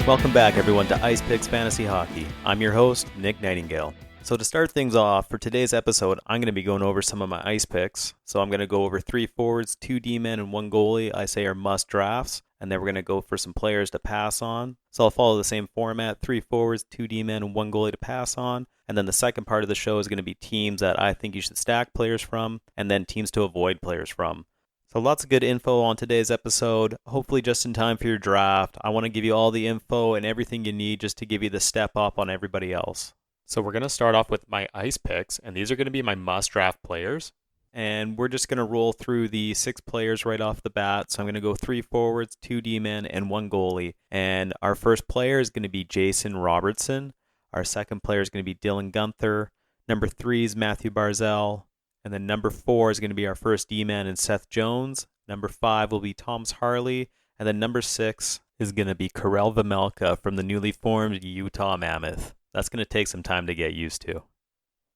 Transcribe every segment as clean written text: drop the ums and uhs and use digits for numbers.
Welcome back, everyone, to IcePick's Fantasy Hockey. I'm your host, Nick Nightingale. So to start things off, for today's episode, I'm going to be going over some of my ice picks. So I'm going to go over 3 forwards, 2 D-men, and 1 goalie I say are must drafts. And then we're going to go for some players to pass on. So I'll follow the same format, 3 forwards, 2 D-men, and 1 goalie to pass on. And then the second part of the show is going to be teams that I think you should stack players from, and then teams to avoid players from. So lots of good info on today's episode, hopefully just in time for your draft. I want to give you all the info and everything you need just to give you the step up on everybody else. So we're going to start off with my ice picks, and these are going to be my must draft players. And we're just going to roll through the 6 players right off the bat. So I'm going to go 3 forwards, 2 D-men, and 1 goalie. And our first player is going to be Jason Robertson. Our second player is going to be Dylan Guenther. Number 3 is Matthew Barzal. And then number 4 is going to be our first D-man and Seth Jones. Number 5 will be Thomas Harley. And then number 6 is going to be Karel Vejmelka from the newly formed Utah Mammoth. That's going to take some time to get used to.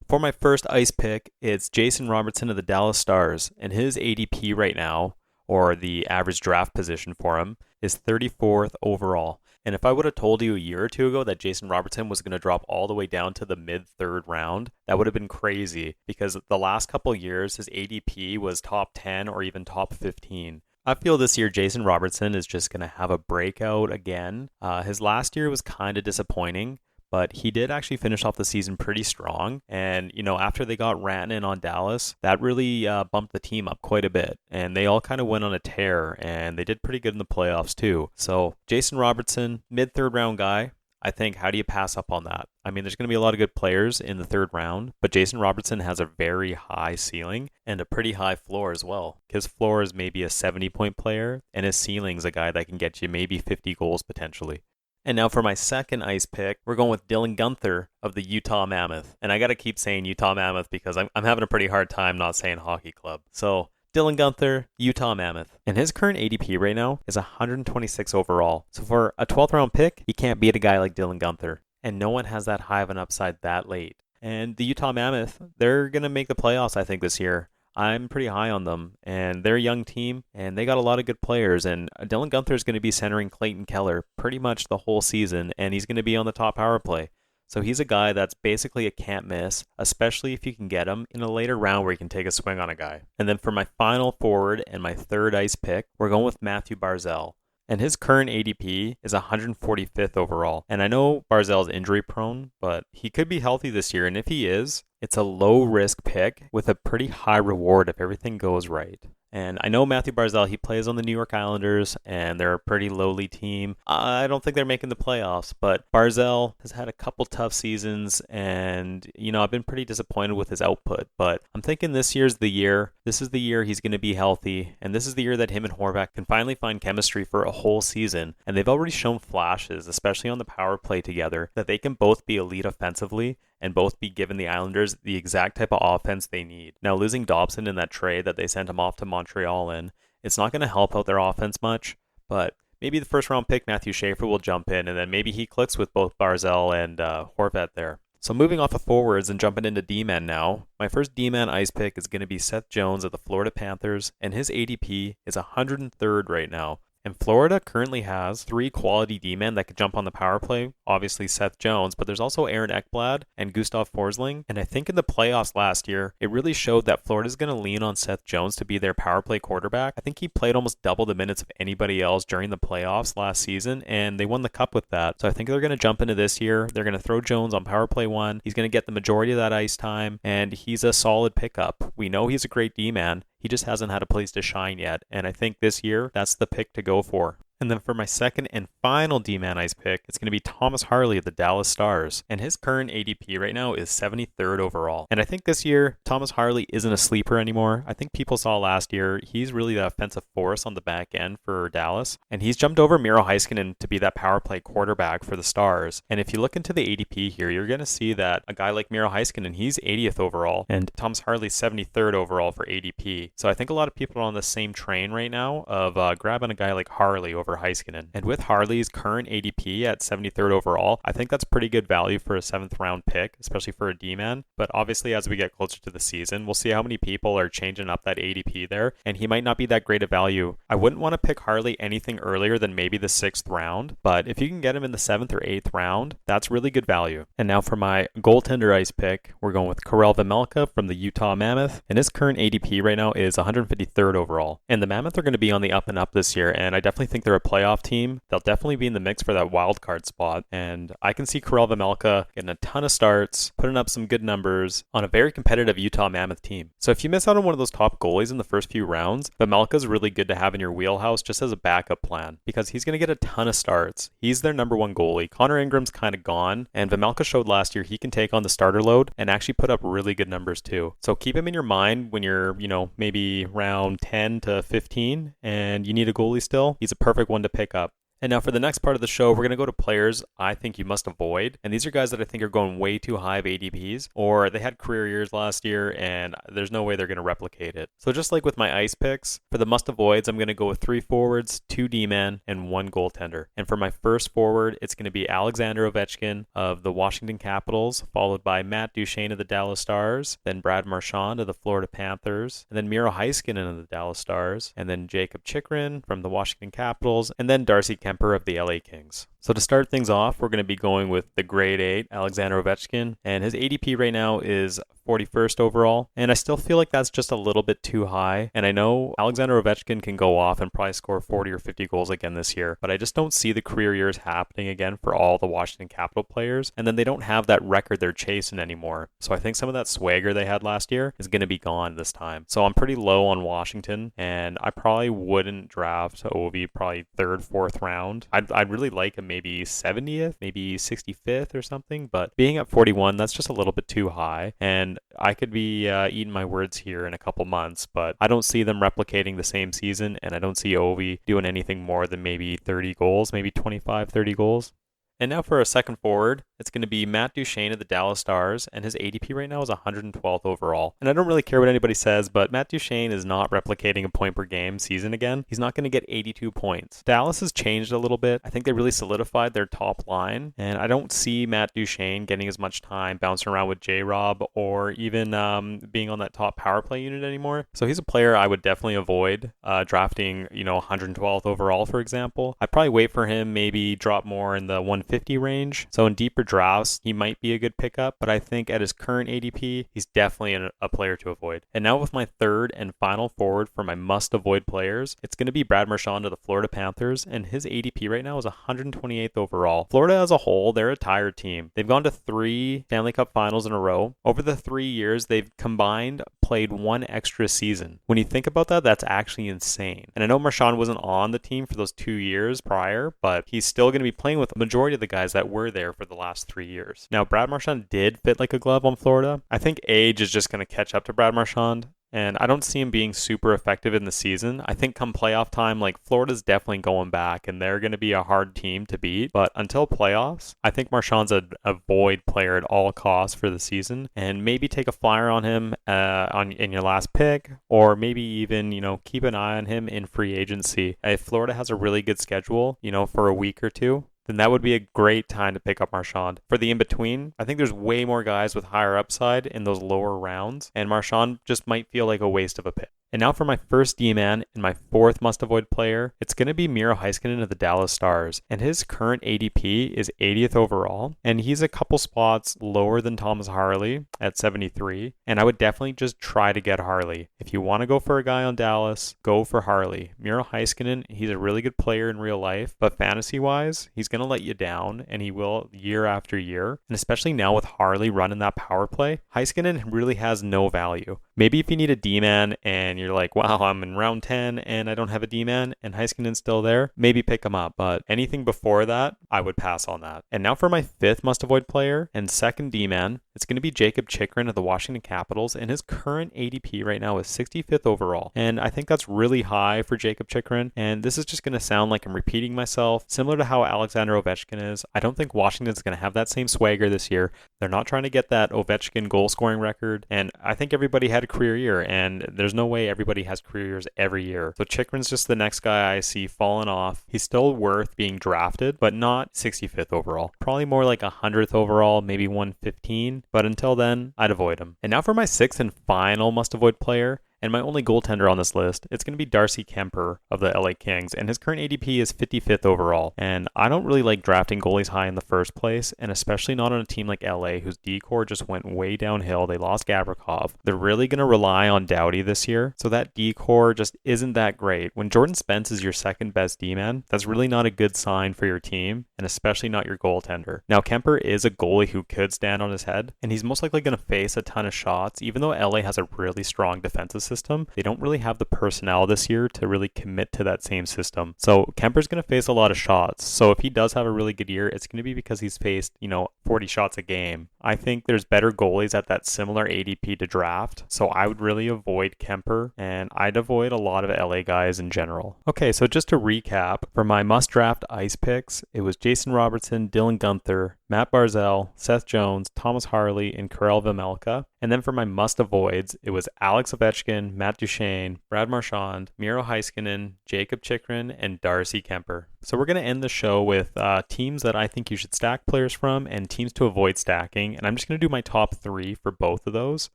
For my first ice pick, it's Jason Robertson of the Dallas Stars. And his ADP right now, or the average draft position for him, is 34th overall. And if I would have told you a year or two ago that Jason Robertson was going to drop all the way down to the mid-3rd round, that would have been crazy because the last couple years, his ADP was top 10 or even top 15. I feel this year Jason Robertson is just going to have a breakout again. His last year was kind of disappointing, but he did actually finish off the season pretty strong. And, after they got Rantanen on Dallas, that really bumped the team up quite a bit. And they all kind of went on a tear, and they did pretty good in the playoffs too. So Jason Robertson, mid-3rd round guy, I think, how do you pass up on that? I mean, there's going to be a lot of good players in the 3rd round, but Jason Robertson has a very high ceiling and a pretty high floor as well. His floor is maybe a 70-point player, and his ceiling's a guy that can get you maybe 50 goals potentially. And now for my second ice pick, we're going with Dylan Guenther of the Utah Mammoth. And I got to keep saying Utah Mammoth because I'm having a pretty hard time not saying hockey club. So Dylan Guenther, Utah Mammoth. And his current ADP right now is 126 overall. So for a 12th round pick, you can't beat a guy like Dylan Guenther. And no one has that high of an upside that late. And the Utah Mammoth, they're going to make the playoffs, I think, this year. I'm pretty high on them, and they're a young team, and they got a lot of good players, and Dylan Guenther is going to be centering Clayton Keller pretty much the whole season, and he's going to be on the top power play. So he's a guy that's basically a can't miss, especially if you can get him in a later round where you can take a swing on a guy. And then for my final forward and my 3rd ice pick, we're going with Matthew Barzal. And his current ADP is 145th overall. And I know Barzal's injury prone, but he could be healthy this year. And if he is, it's a low risk pick with a pretty high reward if everything goes right. And I know Matthew Barzal, he plays on the New York Islanders, and they're a pretty lowly team. I don't think they're making the playoffs, but Barzal has had a couple tough seasons, and, I've been pretty disappointed with his output. But I'm thinking this year's the year. This is the year he's going to be healthy, and this is the year that him and Horvath can finally find chemistry for a whole season. And they've already shown flashes, especially on the power play together, that they can both be elite offensively and both be given the Islanders the exact type of offense they need. Now, losing Dobson in that trade that they sent him off to Montreal in, it's not going to help out their offense much, but maybe the 1st round pick, Matthew Schaefer, will jump in, and then maybe he clicks with both Barzal and Horvath there. So moving off of forwards and jumping into D-men now, my first D-man ice pick is going to be Seth Jones of the Florida Panthers, and his ADP is 103rd right now. And Florida currently has 3 quality D-men that could jump on the power play. Obviously Seth Jones, but there's also Aaron Ekblad and Gustav Forsling. And I think in the playoffs last year, it really showed that Florida's going to lean on Seth Jones to be their power play quarterback. I think he played almost double the minutes of anybody else during the playoffs last season, and they won the cup with that. So I think they're going to jump into this year. They're going to throw Jones on power play 1. He's going to get the majority of that ice time, and he's a solid pickup. We know he's a great D-man. He just hasn't had a place to shine yet, and I think this year, that's the pick to go for. And then for my second and final D-man ice pick, it's going to be Thomas Harley of the Dallas Stars. And his current ADP right now is 73rd overall. And I think this year, Thomas Harley isn't a sleeper anymore. I think people saw last year, he's really the offensive force on the back end for Dallas. And he's jumped over Miro Heiskanen to be that power play quarterback for the Stars. And if you look into the ADP here, you're going to see that a guy like Miro Heiskanen, he's 80th overall. And Thomas Harley's 73rd overall for ADP. So I think a lot of people are on the same train right now of grabbing a guy like Harley over over Heiskanen. And with Harley's current ADP at 73rd overall, I think that's pretty good value for a 7th round pick, especially for a D-man. But obviously, as we get closer to the season, we'll see how many people are changing up that ADP there, and he might not be that great a value. I wouldn't want to pick Harley anything earlier than maybe the 6th round, but if you can get him in the 7th or 8th round, that's really good value. And now for my goaltender ice pick, we're going with Karel Vejmelka from the Utah Mammoth, and his current ADP right now is 153rd overall. And the Mammoth are going to be on the up and up this year, and I definitely think they're a playoff team. They'll definitely be in the mix for that wild card spot, and I can see Karel Vejmelka getting a ton of starts, putting up some good numbers on a very competitive Utah Mammoth team. So if you miss out on one of those top goalies in the first few rounds, Vejmelka is really good to have in your wheelhouse just as a backup plan, because he's going to get a ton of starts. He's their number one goalie. Connor Ingram's kind of gone, and Vejmelka showed last year he can take on the starter load and actually put up really good numbers too. So keep him in your mind when you're, maybe round 10 to 15 and you need a goalie still. He's a perfect one to pick up. And now for the next part of the show, we're going to go to players I think you must avoid. And these are guys that I think are going way too high of ADPs, or they had career years last year and there's no way they're going to replicate it. So just like with my ice picks, for the must avoids, I'm going to go with 3 forwards, 2 D-men, and 1 goaltender. And for my first forward, it's going to be Alexander Ovechkin of the Washington Capitals, followed by Matt Duchene of the Dallas Stars, then Brad Marchand of the Florida Panthers, and then Miro Heiskanen of the Dallas Stars, and then Jacob Chychrun from the Washington Capitals, and then Darcy Kemper of the LA Kings. So to start things off, we're going to be going with the grade 8, Alexander Ovechkin, and his ADP right now is 41st overall, and I still feel like that's just a little bit too high, and I know Alexander Ovechkin can go off and probably score 40 or 50 goals again this year, but I just don't see the career years happening again for all the Washington Capital players, and then they don't have that record they're chasing anymore, so I think some of that swagger they had last year is going to be gone this time. So I'm pretty low on Washington, and I probably wouldn't draft Ovi probably 3rd, 4th round. I'd really like him maybe 70th, maybe 65th or something, but being at 41, that's just a little bit too high, and I could be eating my words here in a couple months, but I don't see them replicating the same season, and I don't see Ovi doing anything more than maybe 30 goals, maybe 25, 30 goals. And now for a second forward, it's going to be Matt Duchene of the Dallas Stars, and his ADP right now is 112th overall. And I don't really care what anybody says, but Matt Duchene is not replicating a point per game season again. He's not going to get 82 points. Dallas has changed a little bit. I think they really solidified their top line, and I don't see Matt Duchene getting as much time bouncing around with J-Rob or even being on that top power play unit anymore. So he's a player I would definitely avoid drafting, 112th overall, for example. I'd probably wait for him, maybe drop more in the 150 range. So in deeper drafts, he might be a good pickup, but I think at his current ADP, he's definitely a player to avoid. And now with my third and final forward for my must-avoid players, it's going to be Brad Marchand of the Florida Panthers, and his ADP right now is 128th overall. Florida as a whole, they're a tired team. They've gone to 3 Stanley Cup finals in a row. Over the 3 years, they've combined played 1 extra season. When you think about that, that's actually insane. And I know Marchand wasn't on the team for those 2 years prior, but he's still going to be playing with the majority of the guys that were there for the last 3 years. Now, Brad Marchand did fit like a glove on Florida. I think age is just going to catch up to Brad Marchand, and I don't see him being super effective in the season. I think come playoff time, Florida's definitely going back, and they're going to be a hard team to beat. But until playoffs, I think Marchand's a void player at all costs for the season, and maybe take a flyer on him in your last pick, or maybe even, keep an eye on him in free agency. If Florida has a really good schedule, for a week or two, then that would be a great time to pick up Marchand. For the in-between, I think there's way more guys with higher upside in those lower rounds, and Marchand just might feel like a waste of a pick. And now for my first D-man and my fourth must-avoid player, it's going to be Miro Heiskanen of the Dallas Stars. And his current ADP is 80th overall, and he's a couple spots lower than Thomas Harley at 73. And I would definitely just try to get Harley. If you want to go for a guy on Dallas, go for Harley. Miro Heiskanen, he's a really good player in real life, but fantasy-wise, he's going to let you down, and he will year after year. And especially now with Harley running that power play, Heiskanen really has no value. Maybe if you need a D-man and you're like, wow, I'm in round 10 and I don't have a D-man and Heiskanen's still there, maybe pick him up. But anything before that, I would pass on that. And now for my fifth must-avoid player and second D-man, It's going to be Jacob Chikrin of the Washington Capitals, and his current ADP right now is 65th overall. And I think that's really high for Jacob Chikrin, and this is just going to sound like I'm repeating myself. Similar to how Alexander Ovechkin is, I don't think Washington's going to have that same swagger this year. They're not trying to get that Ovechkin goal scoring record, and I think everybody had a career year, and there's no way everybody has career years every year. So Chikrin's just the next guy I see falling off. He's still worth being drafted, but not 65th overall. Probably more like 100th overall, maybe 115. But until then, I'd avoid him. And now for my sixth and final must-avoid player, and my only goaltender on this list, it's going to be Darcy Kemper of the LA Kings, and his current ADP is 55th overall. And I don't really like drafting goalies high in the first place, and especially not on a team like LA, whose D-core just went way downhill. They lost Gavrikov. They're really going to rely on Doughty this year, so that D-core just isn't that great. When Jordan Spence is your second best D-man, that's really not a good sign for your team, and especially not your goaltender. Now, Kemper is a goalie who could stand on his head, and he's most likely going to face a ton of shots, even though LA has a really strong defensive system. They don't really have the personnel this year to really commit to that same system. So Kemper's going to face a lot of shots. So if he does have a really good year, it's going to be because he's faced, 40 shots a game. I think there's better goalies at that similar ADP to draft. So I would really avoid Kemper, and I'd avoid a lot of LA guys in general. Okay, so just to recap, for my must-draft ice picks, it was Jason Robertson, Dylan Guenther, Matt Barzal, Seth Jones, Thomas Harley, and Karel Vejmelka. And then for my must-avoids, it was Alex Ovechkin, Matt Duchene, Brad Marchand, Miro Heiskanen, Jacob Chikrin, and Darcy Kemper. So we're going to end the show with teams that I think you should stack players from and teams to avoid stacking. And I'm just going to do my top 3 for both of those.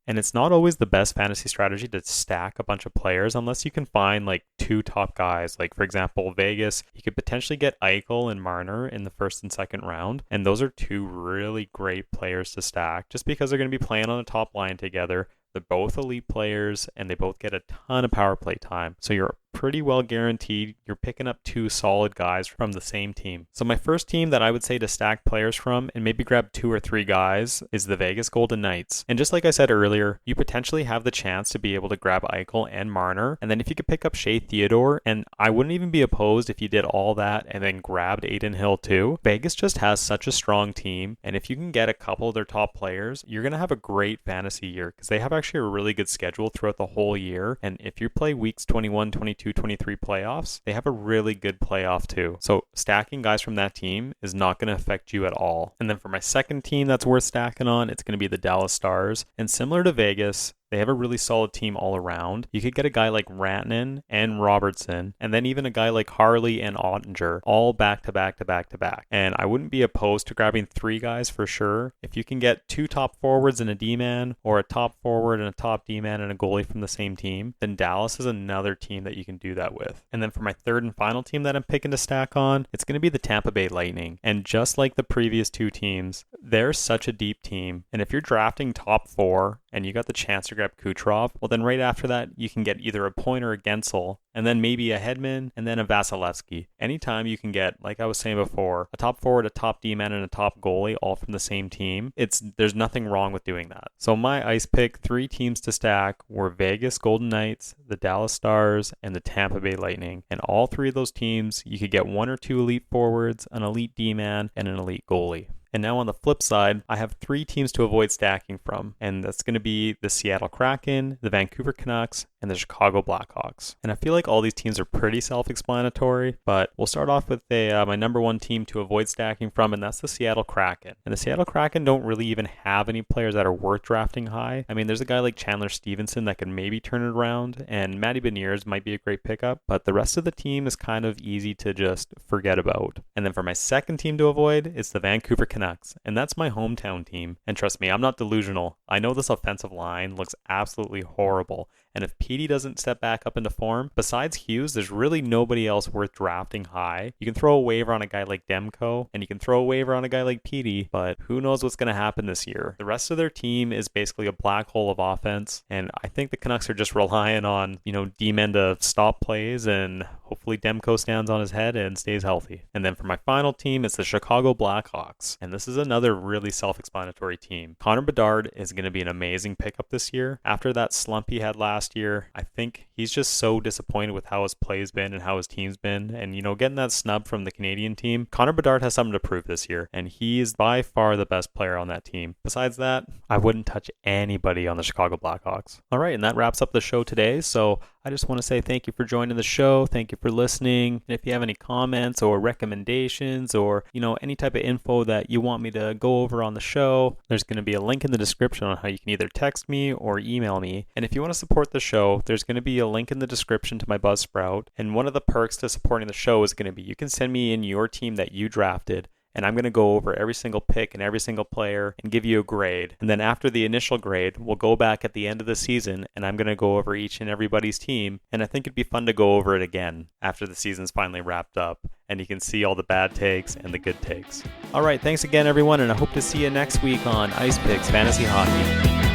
And it's not always the best fantasy strategy to stack a bunch of players unless you can find like 2 top guys. Like, for example, Vegas, you could potentially get Eichel and Marner in the first and second round. And those are 2 really great players to stack just because they're going to be playing on a top line together. They're both elite players, and they both get a ton of power play time. So you're pretty well guaranteed you're picking up 2 solid guys from the same team. So my first team that I would say to stack players from and maybe grab 2 or 3 guys is the Vegas Golden Knights. And just like I said earlier, you potentially have the chance to be able to grab Eichel and Marner. And then if you could pick up Shea Theodore, and I wouldn't even be opposed if you did all that and then grabbed Adin Hill too. Vegas just has such a strong team. And if you can get a couple of their top players, you're going to have a great fantasy year because they have actually a really good schedule throughout the whole year. And if you play weeks 21, 22, 23 playoffs, they have a really good playoff too. So stacking guys from that team is not going to affect you at all. And then for my second team that's worth stacking on, it's going to be the Dallas Stars. And similar to Vegas, they have a really solid team all around. You could get a guy like Rantanen and Robertson, and then even a guy like Harley and Ottinger, all back to back to back to back. And I wouldn't be opposed to grabbing 3 guys for sure. If you can get 2 top forwards and a D-man, or a top forward and a top D-man and a goalie from the same team, then Dallas is another team that you can do that with. And then for my third and final team that I'm picking to stack on, it's going to be the Tampa Bay Lightning. And just like the previous 2 teams, they're such a deep team. And if you're drafting top 4 and you got the chance to grab Kucherov, well then right after that you can get either a Point or a Gensel, and then maybe a Hedman, and then a Vasilevsky. Anytime you can get, like I was saying before, a top forward, a top D-man, and a top goalie all from the same team, there's nothing wrong with doing that. So my ice pick 3 teams to stack were Vegas Golden Knights, the Dallas Stars, and the Tampa Bay Lightning. And all 3 of those teams, you could get 1 or 2 elite forwards, an elite D-man, and an elite goalie. And now on the flip side, I have 3 teams to avoid stacking from, and that's going to be the Seattle Kraken, the Vancouver Canucks, and the Chicago Blackhawks. And I feel like all these teams are pretty self-explanatory, but we'll start off with my number 1 team to avoid stacking from, and that's the Seattle Kraken. And the Seattle Kraken don't really even have any players that are worth drafting high. I mean, there's a guy like Chandler Stevenson that could maybe turn it around, and Matty Beniers might be a great pickup, but the rest of the team is kind of easy to just forget about. And then for my second team to avoid, it's the Vancouver Canucks, and that's my hometown team. And trust me, I'm not delusional. I know this offensive line looks absolutely horrible, and if Petey doesn't step back up into form, besides Hughes, there's really nobody else worth drafting high. You can throw a waiver on a guy like Demko, and you can throw a waiver on a guy like Petey, but who knows what's going to happen this year. The rest of their team is basically a black hole of offense, and I think the Canucks are just relying on, D-men to stop plays, and hopefully Demko stands on his head and stays healthy. And then for my final team, it's the Chicago Blackhawks, and this is another really self-explanatory team. Connor Bedard is going to be an amazing pickup this year. After that slump he had last year, I think he's just so disappointing disappointed with how his play's been and how his team's been. And, getting that snub from the Canadian team, Connor Bedard has something to prove this year. And he is by far the best player on that team. Besides that, I wouldn't touch anybody on the Chicago Blackhawks. All right, and that wraps up the show today. So I just want to say thank you for joining the show. Thank you for listening. And if you have any comments or recommendations or, any type of info that you want me to go over on the show, there's going to be a link in the description on how you can either text me or email me. And if you want to support the show, there's going to be a link in the description to my Buzzsprout. And one of the perks to supporting the show is going to be you can send me in your team that you drafted. And I'm going to go over every single pick and every single player and give you a grade. And then after the initial grade, we'll go back at the end of the season and I'm going to go over each and everybody's team. And I think it'd be fun to go over it again after the season's finally wrapped up and you can see all the bad takes and the good takes. All right, thanks again, everyone, and I hope to see you next week on IcePick's Fantasy Hockey.